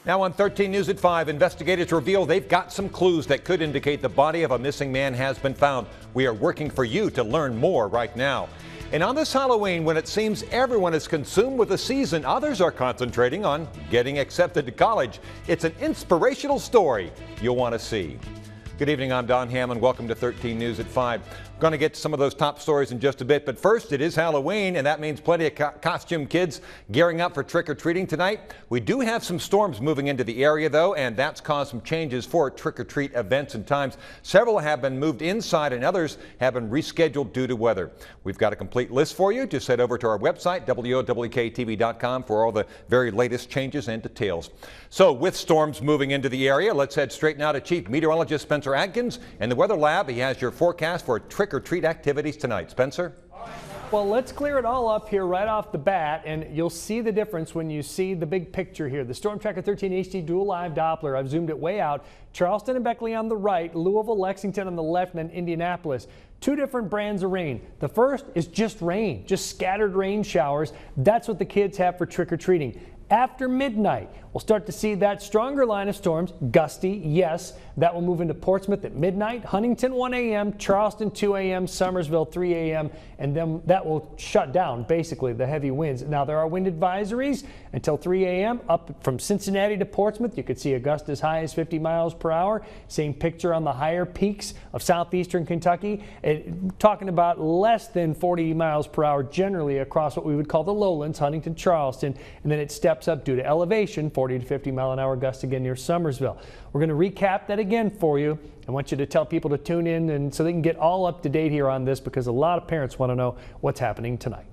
Now on 13 News at 5, investigators reveal they've got some clues that could indicate the body of a missing man has been found. We are working for you to learn more right now. And on this Halloween, when it seems everyone is consumed with the season, others are concentrating on getting accepted to college. It's an inspirational story you'll want to see. Good evening, I'm Don Hammond. Welcome to 13 News at 5. Going to get to some of those top stories in just a bit, but first it is Halloween, and that means plenty of costume kids gearing up for trick-or-treating tonight. We do have some storms moving into the area, though, and that's caused some changes for trick-or-treat events and times. Several have been moved inside, and others have been rescheduled due to weather. We've got a complete list for you. Just head over to our website, WOWKTV.com, for all the very latest changes and details. So with storms moving into the area, let's head straight now to Chief Meteorologist Spencer Atkins in the Weather Lab. He has your forecast for trick-or-treat activities tonight. Spencer? Well, let's clear it all up here right off the bat, and you'll see the difference when you see the big picture here. The Storm Tracker 13 HD Dual Live Doppler. I've zoomed it way out. Charleston and Beckley on the right, Louisville, Lexington on the left, and then Indianapolis. Two different brands of rain. The first is just rain, just scattered rain showers. That's what the kids have for trick-or-treating. After midnight, we'll start to see that stronger line of storms, gusty, yes. That will move into Portsmouth at midnight, Huntington 1 a.m., Charleston 2 a.m., Summersville 3 a.m., and then that will shut down basically the heavy winds. Now there are wind advisories until 3 a.m. up from Cincinnati to Portsmouth. You could see a gust as high as 50 miles per hour. Same picture on the higher peaks of southeastern Kentucky. Talking about less than 40 miles per hour generally across what we would call the lowlands, Huntington, Charleston, and then it steps up due to elevation, 40 to 50 mile an hour gusts again near Summersville. We're going to recap that again for you. I want you to tell people to tune in and so they can get all up to date here on this, because a lot of parents want to know what's happening tonight.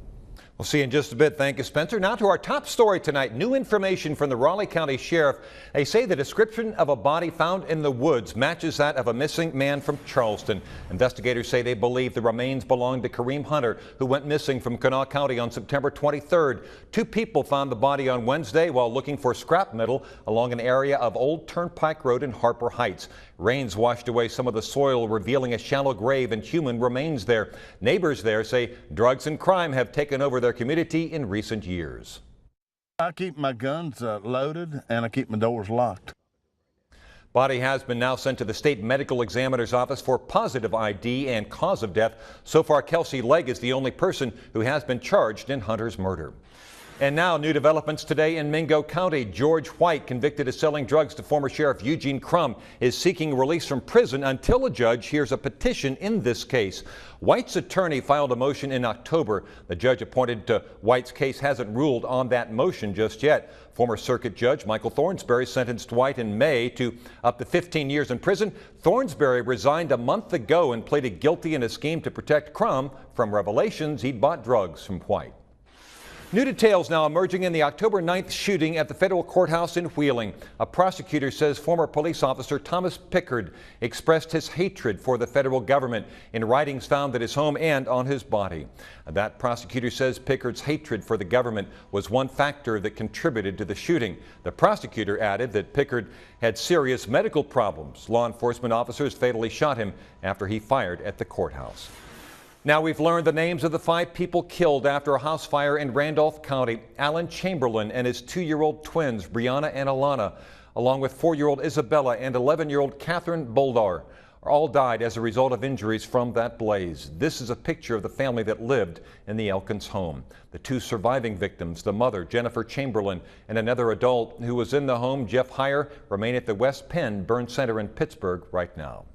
We'll see you in just a bit. Thank you, Spencer. Now to our top story tonight. New information from the Raleigh County Sheriff. They say the description of a body found in the woods matches that of a missing man from Charleston. Investigators say they believe the remains belong to Kareem Hunter, who went missing from Kanawha County on September 23rd. Two people found the body on Wednesday while looking for scrap metal along an area of Old Turnpike Road in Harper Heights. Rains washed away some of the soil, revealing a shallow grave and human remains there. Neighbors there say drugs and crime have taken over their community in recent years. I keep my guns loaded and I keep my doors locked. Body has been now sent to the state medical examiner's office for positive ID and cause of death. So far, Kelsey Legg is the only person who has been charged in Hunter's murder. And now, new developments today in Mingo County. George White, convicted of selling drugs to former Sheriff Eugene Crum, is seeking release from prison until a judge hears a petition in this case. White's attorney filed a motion in October. The judge appointed to White's case hasn't ruled on that motion just yet. Former Circuit Judge Michael Thornsberry sentenced White in May to up to 15 years in prison. Thornsberry resigned a month ago and pleaded guilty in a scheme to protect Crum from revelations he'd bought drugs from White. New details now emerging in the October 9th shooting at the federal courthouse in Wheeling. A prosecutor says former police officer Thomas Pickard expressed his hatred for the federal government in writings found at his home and on his body. That prosecutor says Pickard's hatred for the government was one factor that contributed to the shooting. The prosecutor added that Pickard had serious medical problems. Law enforcement officers fatally shot him after he fired at the courthouse. Now we've learned the names of the 5 people killed after a house fire in Randolph County. Alan Chamberlain and his 2-year-old twins, Brianna and Alana, along with 4-year-old Isabella and 11-year-old Catherine Boldar, all died as a result of injuries from that blaze. This is a picture of the family that lived in the Elkins home. The 2 surviving victims, the mother, Jennifer Chamberlain, and another adult who was in the home, Jeff Heyer, remain at the West Penn Burn Center in Pittsburgh right now.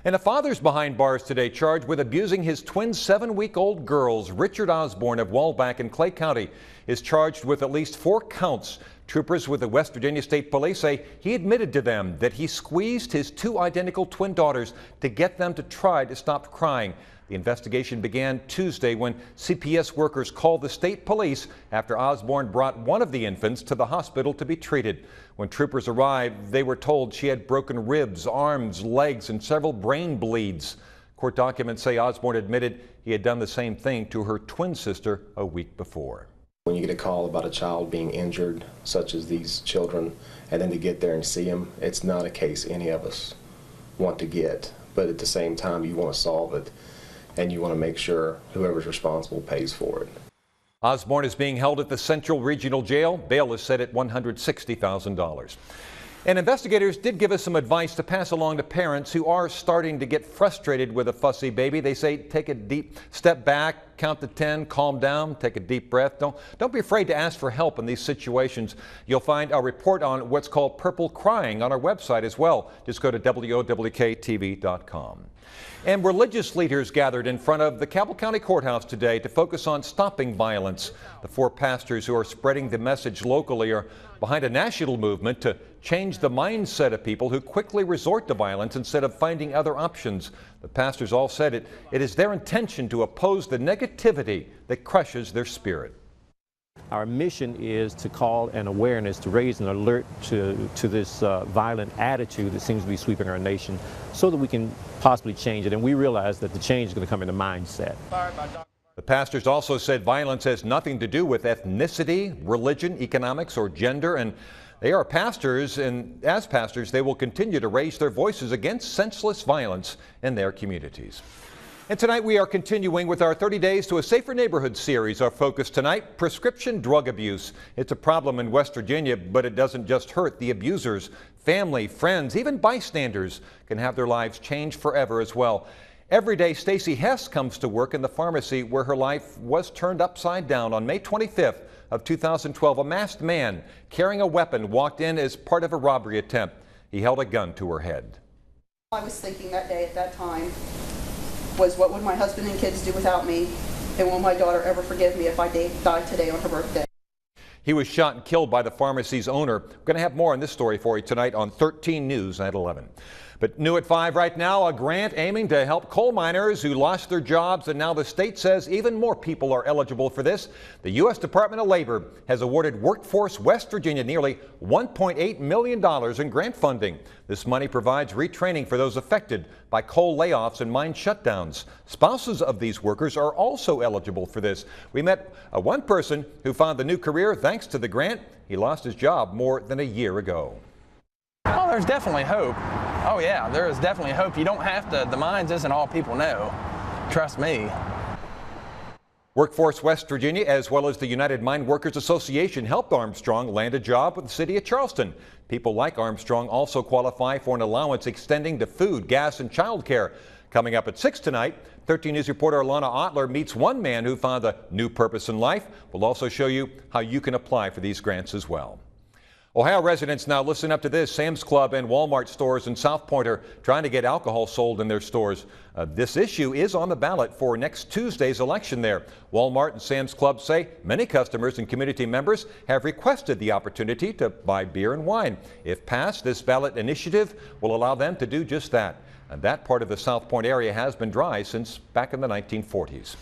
And a father's behind bars today charged with abusing his twin 7-week-old girls. Richard Osborne of Walback in Clay County is charged with at least 4 counts. Troopers with the West Virginia State Police say he admitted to them that he squeezed his 2 identical twin daughters to get them to try to stop crying. The investigation began Tuesday when CPS workers called the state police after Osborne brought one of the infants to the hospital to be treated. When troopers arrived, they were told she had broken ribs, arms, legs, and several brain bleeds. Court documents say Osborne admitted he had done the same thing to her twin sister a week before. When you get a call about a child being injured, such as these children, and then to get there and see them, it's not a case any of us want to get. But at the same time, you want to solve it, and you want to make sure whoever's responsible pays for it. Osborne is being held at the Central Regional Jail. Bail is set at $160,000. And investigators did give us some advice to pass along to parents who are starting to get frustrated with a fussy baby. They say take a deep step back, count to 10, calm down, take a deep breath. Don't be afraid to ask for help in these situations. You'll find a report on what's called purple crying on our website as well. Just go to WOWKTV.com. And religious leaders gathered in front of the Cabell County Courthouse today to focus on stopping violence. The 4 pastors who are spreading the message locally are behind a national movement to change the mindset of people who quickly resort to violence instead of finding other options. The pastors all said it is their intention to oppose the negativity that crushes their spirit. Our mission is to call an awareness, to raise an alert to this violent attitude that seems to be sweeping our nation so that we can possibly change it. And we realize that the change is going to come in the mindset. The pastors also said violence has nothing to do with ethnicity, religion, economics, or gender, and they are pastors, and as pastors, they will continue to raise their voices against senseless violence in their communities. And tonight we are continuing with our 30 Days to a Safer Neighborhood series. Our focus tonight, prescription drug abuse. It's a problem in West Virginia, but it doesn't just hurt the abusers. Family, friends, even bystanders can have their lives changed forever as well. Every day, Stacy Hess comes to work in the pharmacy where her life was turned upside down. On May 25th of 2012, a masked man carrying a weapon walked in as part of a robbery attempt. He held a gun to her head. I was thinking that day at that time was, what would my husband and kids do without me? And will my daughter ever forgive me if I die today on her birthday? He was shot and killed by the pharmacy's owner. We're going to have more on this story for you tonight on 13 News at 11. But new at 5 right now, a grant aiming to help coal miners who lost their jobs, and now the state says even more people are eligible for this. The U.S. Department of Labor has awarded Workforce West Virginia nearly $1.8 million in grant funding. This money provides retraining for those affected by coal layoffs and mine shutdowns. Spouses of these workers are also eligible for this. We met one person who found the new career thanks to the grant. He lost his job more than a year ago. Oh, there's definitely hope. Oh yeah, there is definitely hope. You don't have to, the mines isn't all people know. Trust me. Workforce West Virginia, as well as the United Mine Workers Association, helped Armstrong land a job with the city of Charleston. People like Armstrong also qualify for an allowance extending to food, gas, and child care. Coming up at 6 tonight, 13 News reporter Alana Otler meets one man who found a new purpose in life. We'll also show you how you can apply for these grants as well. Ohio residents, now listen up to this. Sam's Club and Walmart stores in South Point are trying to get alcohol sold in their stores. This issue is on the ballot for next Tuesday's election there. Walmart and Sam's Club say many customers and community members have requested the opportunity to buy beer and wine. If passed, this ballot initiative will allow them to do just that. And that part of the South Point area has been dry since back in the 1940s.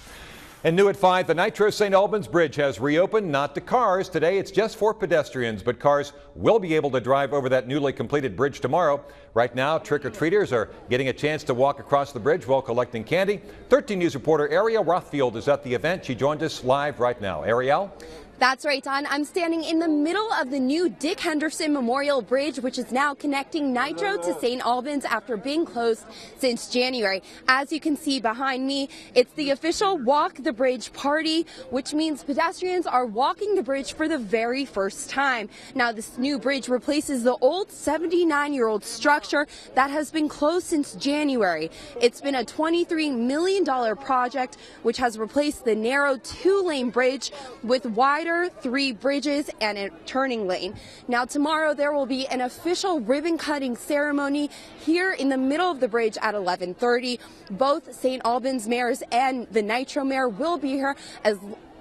And new at 5, the Nitro St. Albans Bridge has reopened, not to cars. Today it's just for pedestrians, but cars will be able to drive over that newly completed bridge tomorrow. Right now, trick-or-treaters are getting a chance to walk across the bridge while collecting candy. 13 News reporter Ariel Rothfield is at the event. She joined us live right now. Ariel? That's right, Don. I'm standing in the middle of the new Dick Henderson Memorial Bridge, which is now connecting Nitro to St. Albans after being closed since January. As you can see behind me, it's the official Walk the Bridge party, which means pedestrians are walking the bridge for the very first time. Now, this new bridge replaces the old 79-year-old structure that has been closed since January. It's been a $23 million project, which has replaced the narrow 2-lane bridge with wider 3 bridges and a turning lane. Now tomorrow there will be an official ribbon cutting ceremony here in the middle of the bridge at 11:30. Both St. Albans mayors and the Nitro mayor will be here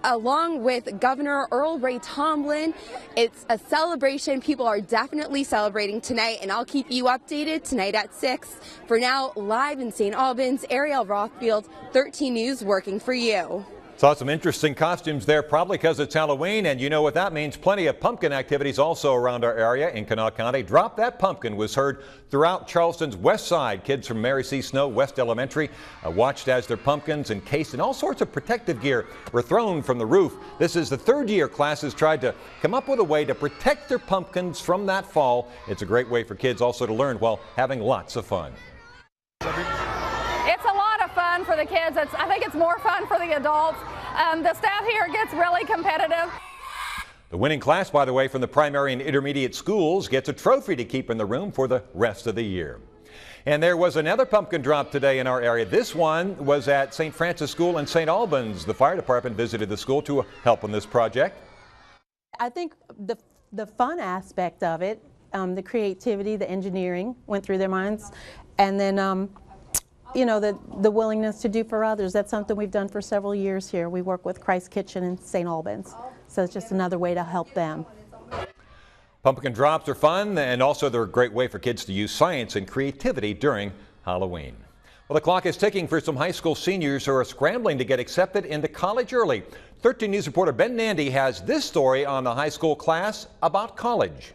along with Governor Earl Ray Tomblin. It's a celebration. People are definitely celebrating tonight, and I'll keep you updated tonight at 6. For now, live in St. Albans, Ariel Rothfield, 13 News, working for you. Saw some interesting costumes there, probably because it's Halloween, and you know what that means. Plenty of pumpkin activities also around our area in Kanawha County. Drop That Pumpkin was heard throughout Charleston's west side. Kids from Mary C. Snow West Elementary watched as their pumpkins, encased in all sorts of protective gear, were thrown from the roof. This is the 3rd year classes tried to come up with a way to protect their pumpkins from that fall. It's a great way for kids also to learn while having lots of fun. It's a lot of fun for the kids. I think it's more fun for the adults. The staff here gets really competitive. The winning class, by the way, from the primary and intermediate schools gets a trophy to keep in the room for the rest of the year. And there was another pumpkin drop today in our area. This one was at St. Francis School in St. Albans. The fire department visited the school to help on this project. I think the fun aspect of it, the creativity, the engineering went through their minds, and then you know, the willingness to do for others. That's something we've done for several years here. We work with Christ Kitchen in St. Albans, so it's just another way to help them. Pumpkin drops are fun, and also they're a great way for kids to use science and creativity during Halloween. Well, the clock is ticking for some high school seniors who are scrambling to get accepted into college early. 13 News reporter Ben Nandy has this story on the high school class about college.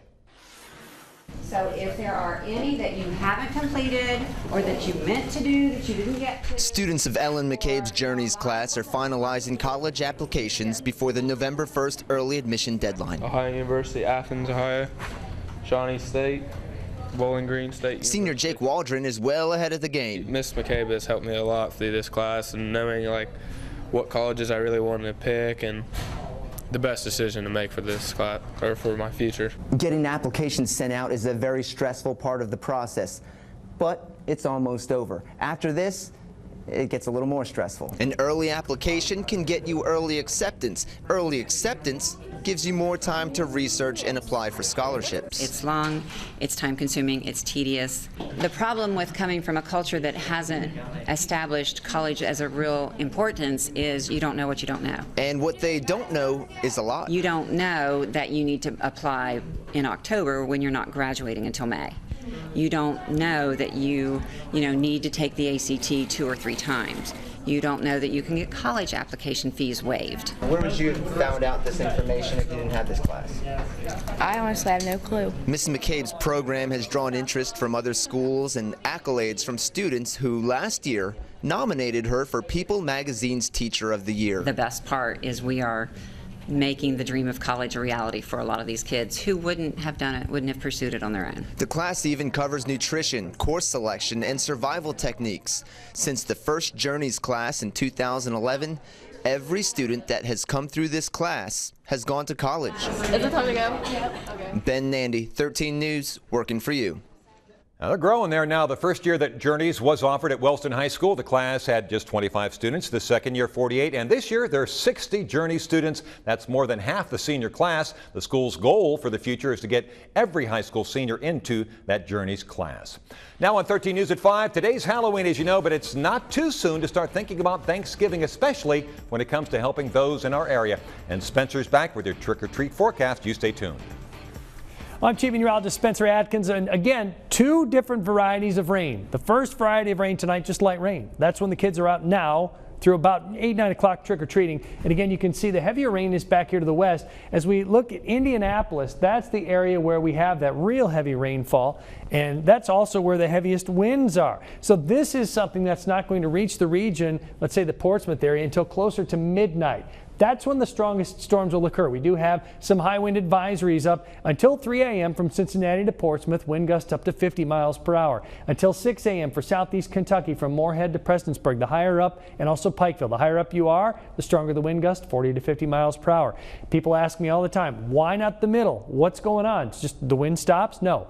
So if there are any that you haven't completed or that you meant to do that you didn't get to. Students of Ellen McCabe's Journeys class are finalizing college applications before the November 1st early admission deadline. Ohio University, Athens, Ohio, Shawnee State, Bowling Green State. Senior Jake Waldron is well ahead of the game. Miss McCabe has helped me a lot through this class and knowing like what colleges I really wanted to pick and the best decision to make for this class or for my future. Getting applications sent out is a very stressful part of the process, but it's almost over. After this, it gets a little more stressful. An early application can get you early acceptance. Early acceptance gives you more time to research and apply for scholarships. It's long, it's time consuming, it's tedious. The problem with coming from a culture that hasn't established college as a real importance is you don't know what you don't know. And what they don't know is a lot. You don't know that you need to apply in October when you're not graduating until May. You don't know that you need to take the ACT 2 or 3 times. You don't know that you can get college application fees waived. Where would you have found out this information if you didn't have this class? I honestly have no clue. Miss McCabe's program has drawn interest from other schools and accolades from students who last year nominated her for People Magazine's Teacher of the Year. The best part is we are making the dream of college a reality for a lot of these kids who wouldn't have done it, wouldn't have pursued it on their own. The class even covers nutrition, course selection, and survival techniques. Since the first Journeys class in 2011, every student that has come through this class has gone to college. Is it time to go? Yep. Okay. Ben Nandy, 13 News, working for you. Now they're growing there now. The first year that Journeys was offered at Wellston High School, the class had just 25 students. The second year, 48. And this year, there are 60 Journeys students. That's more than half the senior class. The school's goal for the future is to get every high school senior into that Journeys class. Now on 13 News at 5, today's Halloween, as you know, but it's not too soon to start thinking about Thanksgiving, especially when it comes to helping those in our area. And Spencer's back with your trick-or-treat forecast. You stay tuned. I'm Chief Meteorologist Spencer Atkins, and again, 2 different varieties of rain. The first variety of rain tonight, just light rain. That's when the kids are out now through about 8, 9 o'clock trick-or-treating. And again, you can see the heavier rain is back here to the west. As we look at Indianapolis, that's the area where we have that real heavy rainfall, and that's also where the heaviest winds are. So this is something that's not going to reach the region, let's say the Portsmouth area, until closer to midnight. That's when the strongest storms will occur. We do have some high wind advisories up until 3 a.m. from Cincinnati to Portsmouth, wind gusts up to 50 miles per hour. Until 6 a.m. for southeast Kentucky from Moorhead to Prestonsburg, the higher up, and also Pikeville. The higher up you are, the stronger the wind gust, 40 to 50 miles per hour. People ask me all the time, why not the middle? What's going on? It's just the wind stops? No.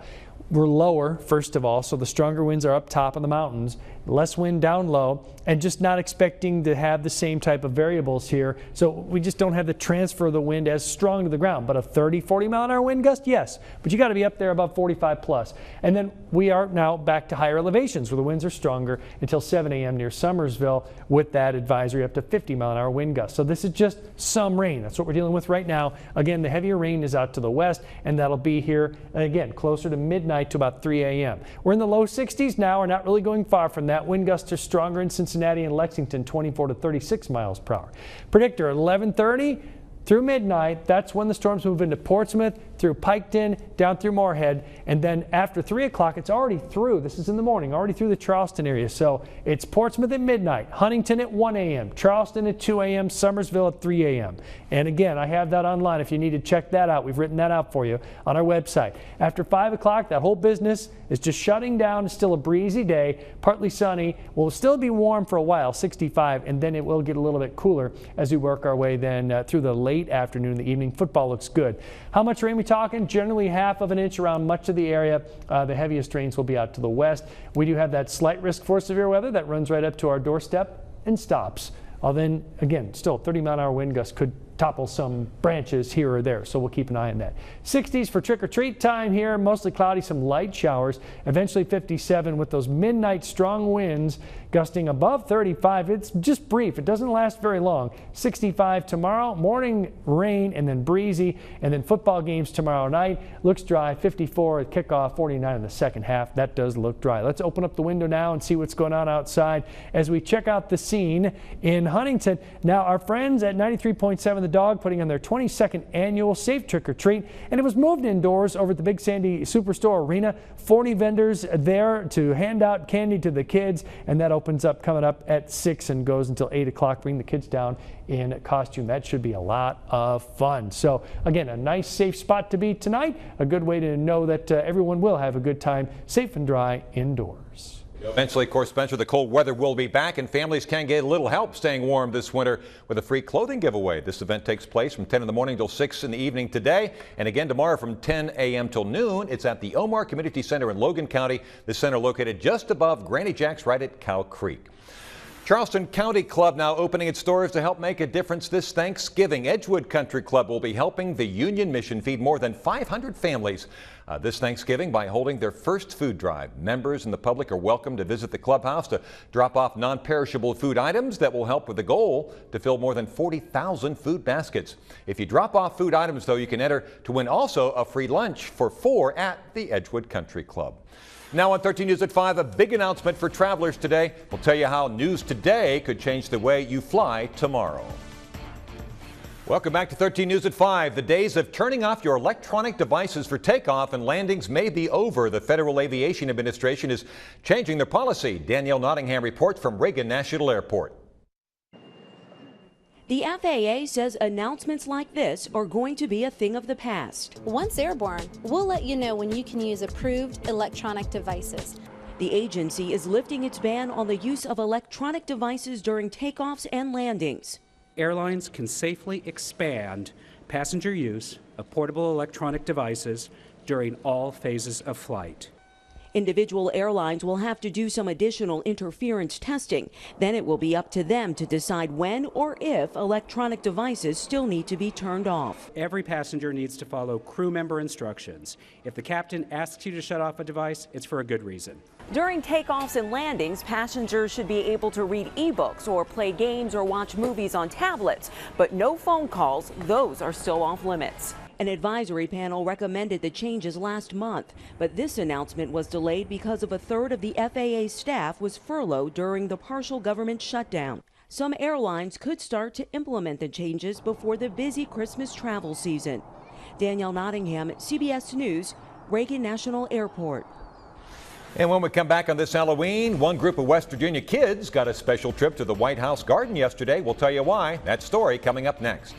We're lower, first of all, so the stronger winds are up top of the mountains, less wind down low, and just not expecting to have the same type of variables here. So we just don't have the transfer of the wind as strong to the ground. But a 30, 40 mile an hour wind gust, yes. But you got to be up there above 45 plus. And then we are now back to higher elevations where the winds are stronger until 7 a.m. near Summersville with that advisory up to 50 mile an hour wind gust. So this is just some rain. That's what we're dealing with right now. Again, the heavier rain is out to the west, and that'll be here again closer to midnight to about 3 a.m. We're in the low 60s now. We're not really going far from that. Wind gusts are stronger in Cincinnati and Lexington, 24 to 36 miles per hour. Predictor 11:30 through midnight. That's when the storms move into Portsmouth, through Piketon, down through Moorhead, and then after 3 o'clock, it's already through. This is in the morning, already through the Charleston area. So it's Portsmouth at midnight, Huntington at 1 a.m., Charleston at 2 a.m., Summersville at 3 a.m. And again, I have that online if you need to check that out. We've written that out for you on our website. After 5 o'clock, that whole business is just shutting down. It's still a breezy day, partly sunny. Will still be warm for a while, 65, and then it will get a little bit cooler as we work our way then through the late afternoon, the evening. Football looks good. How much rain we talking? Generally half of an inch around much of the area. The heaviest rains will be out to the west. We do have that slight risk for severe weather that runs right up to our doorstep and stops. Then again, still 30-mile-an-hour wind gusts could topple some branches here or there, so we'll keep an eye on that. 60s for trick-or-treat time here, mostly cloudy, some light showers, eventually 57 with those midnight strong winds gusting above 35. It's just brief, it doesn't last very long. 65 tomorrow, morning rain and then breezy, and then football games tomorrow night. Looks dry, 54 at kickoff, 49 in the second half. That does look dry. Let's open up the window now and see what's going on outside as we check out the scene in Huntington. Now our friends at 93.7 The Dog putting on their 22nd annual Safe Trick or Treat, and it was moved indoors over at the Big Sandy Superstore Arena. 40 vendors there to hand out candy to the kids, and that opens up coming up at 6 and goes until 8 o'clock. Bring the kids down in costume. That should be a lot of fun. So again, a nice safe spot to be tonight. A good way to know that everyone will have a good time, safe and dry indoors. Eventually, of course, Spencer, the cold weather will be back and families can get a little help staying warm this winter with a free clothing giveaway. This event takes place from 10 in the morning till 6 in the evening today, and again tomorrow from 10 a.m. till noon. It's at the Omar Community Center in Logan County. The center located just above Granny Jack's right at Cow Creek. Charleston County Club now opening its doors to help make a difference this Thanksgiving. Edgewood Country Club will be helping the Union Mission feed more than 500 families this Thanksgiving by holding their first food drive. Members and the public are welcome to visit the clubhouse to drop off non-perishable food items that will help with the goal to fill more than 40,000 food baskets. If you drop off food items, though, you can enter to win also a free lunch for 4 at the Edgewood Country Club. Now on 13 News at 5, a big announcement for travelers today. We'll tell you how news today could change the way you fly tomorrow. Welcome back to 13 News at 5. The days of turning off your electronic devices for takeoff and landings may be over. The Federal Aviation Administration is changing their policy. Danielle Nottingham reports from Reagan National Airport. The FAA says announcements like this are going to be a thing of the past. Once airborne, we'll let you know when you can use approved electronic devices. The agency is lifting its ban on the use of electronic devices during takeoffs and landings. Airlines can safely expand passenger use of portable electronic devices during all phases of flight. Individual airlines will have to do some additional interference testing. Then it will be up to them to decide when or if electronic devices still need to be turned off. Every passenger needs to follow crew member instructions. If the captain asks you to shut off a device, it's for a good reason. During takeoffs and landings, passengers should be able to read e-books or play games or watch movies on tablets, but no phone calls. Those are still off limits. An advisory panel recommended the changes last month, but this announcement was delayed because of a third of the FAA staff was furloughed during the partial government shutdown. Some airlines could start to implement the changes before the busy Christmas travel season. Danielle Nottingham, CBS News, Reagan National Airport. And when we come back on this Halloween, one group of West Virginia kids got a special trip to the White House garden yesterday. We'll tell you why. That story coming up next.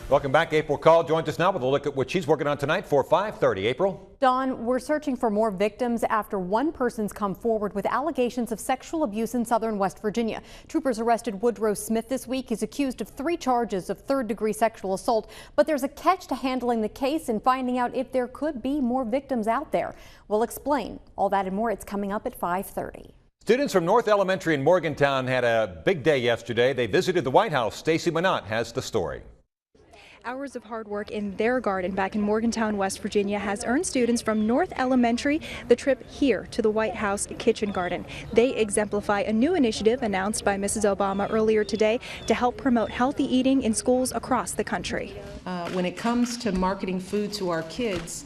Welcome back. April Call joins us now with a look at what she's working on tonight for 5:30. April? Dawn, we're searching for more victims after one person's come forward with allegations of sexual abuse in southern West Virginia. Troopers arrested Woodrow Smith this week. He's accused of 3 charges of third-degree sexual assault. But there's a catch to handling the case and finding out if there could be more victims out there. We'll explain all that and more. It's coming up at 5:30. Students from North Elementary in Morgantown had a big day yesterday. They visited the White House. Stacy Minot has the story. Hours of hard work in their garden back in Morgantown, West Virginia has earned students from North Elementary the trip here to the White House Kitchen Garden. They exemplify a new initiative announced by Mrs. Obama earlier today to help promote healthy eating in schools across the country. When it comes to marketing food to our kids,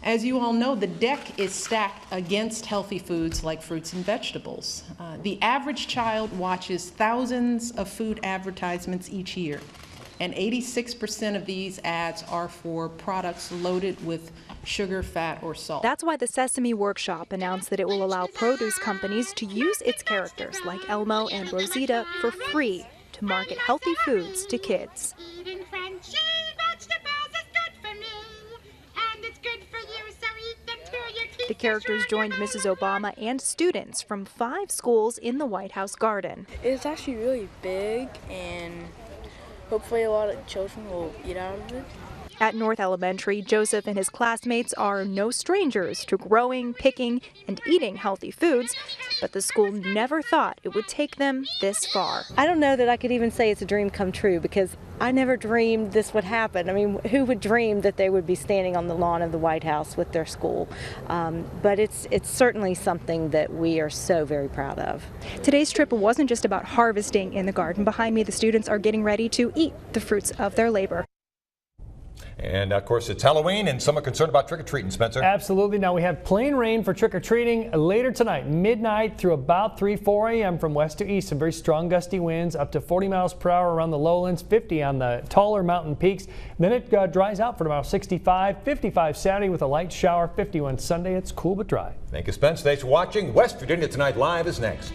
as you all know, the deck is stacked against healthy foods like fruits and vegetables. The average child watches thousands of food advertisements each year. and 86% of these ads are for products loaded with sugar, fat, or salt. That's why the Sesame Workshop announced that it will allow produce companies to use its characters like Elmo and Rosita for free to market healthy foods to kids. Eating crunchy vegetables is good for me, and it's good for you, so eat them till your teeth. The characters joined Mrs. Obama and students from 5 schools in the White House garden. It's actually really big, and hopefully a lot of children will eat out of it. At North Elementary, Joseph and his classmates are no strangers to growing, picking, and eating healthy foods, but the school never thought it would take them this far. I don't know that I could even say it's a dream come true, because I never dreamed this would happen. I mean, who would dream that they would be standing on the lawn of the White House with their school? But it's certainly something that we are so very proud of. Today's trip wasn't just about harvesting in the garden. Behind me, the students are getting ready to eat the fruits of their labor. And of course, it's Halloween, and some are concerned about trick-or-treating, Spencer. Absolutely. Now we have plain rain for trick-or-treating later tonight, midnight through about 4 a.m. from west to east. Some very strong gusty winds, up to 40 miles per hour around the lowlands, 50 on the taller mountain peaks. Then it dries out for tomorrow, 65, 55 Saturday with a light shower, 51 Sunday. It's cool but dry. Thank you, Spence. Thanks for watching. West Virginia Tonight Live is next.